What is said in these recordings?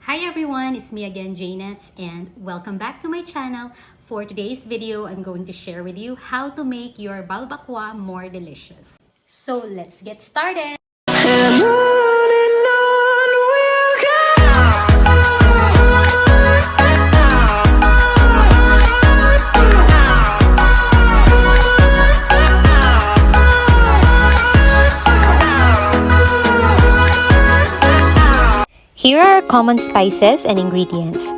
Hi everyone, it's me again, Janet, and welcome back to my channel. For today's video, I'm going to share with you how to make your balbacua more delicious. So let's get started! And on we'll go. Here are common spices and ingredients.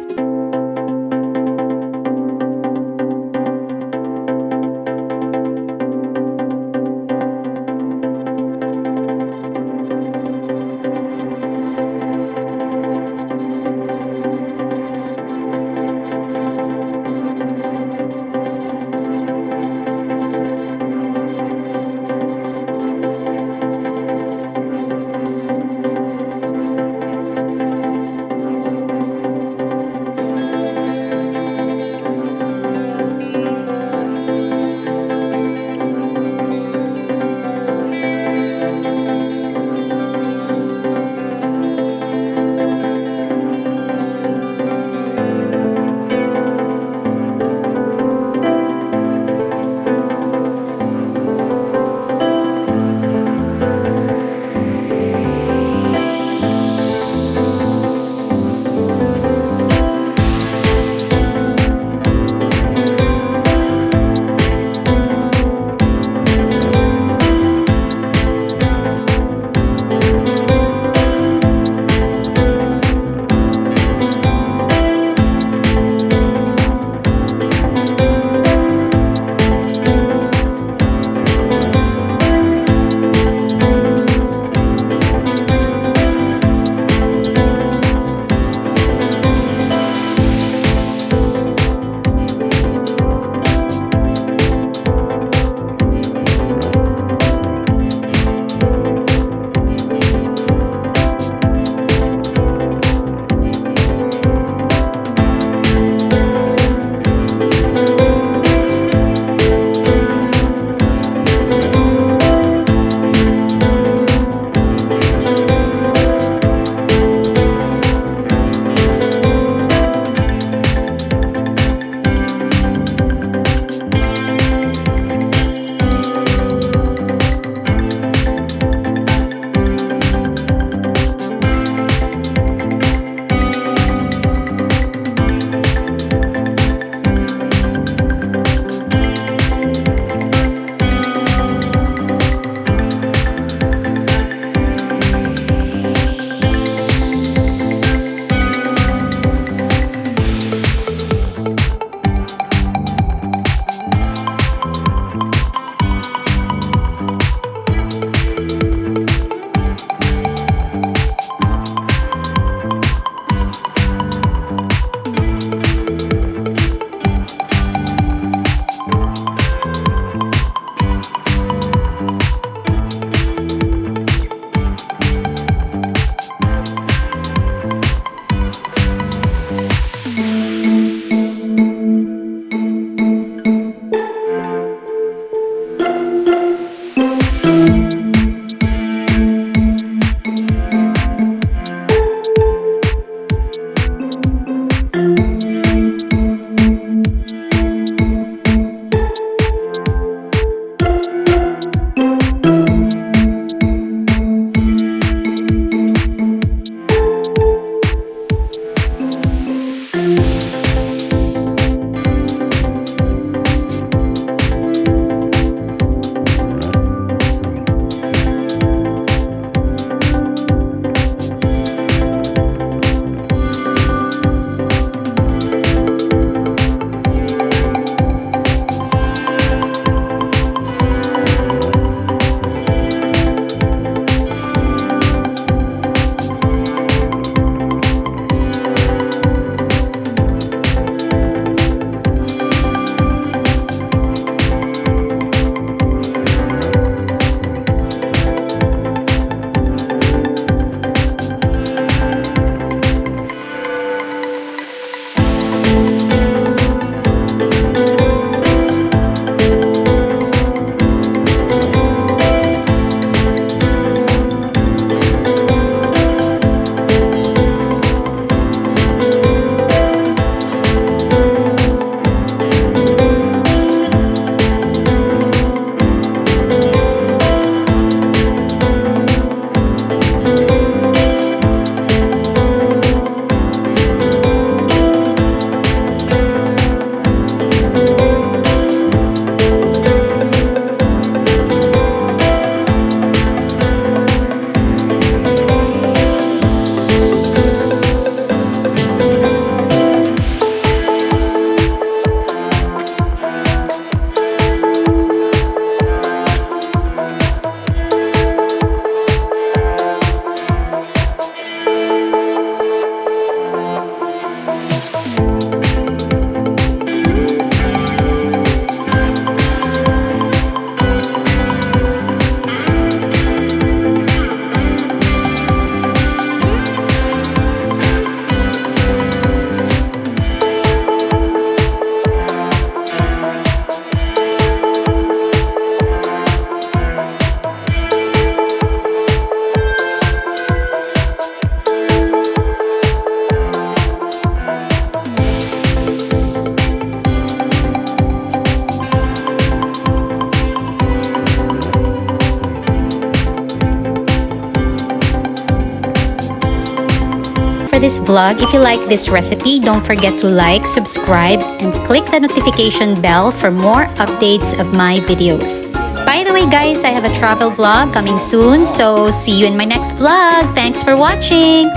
for this vlog. If you like this recipe, don't forget to like, subscribe, and click the notification bell for more updates of my videos. By the way guys, I have a travel vlog coming soon, so see you in my next vlog. Thanks for watching!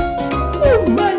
Oh my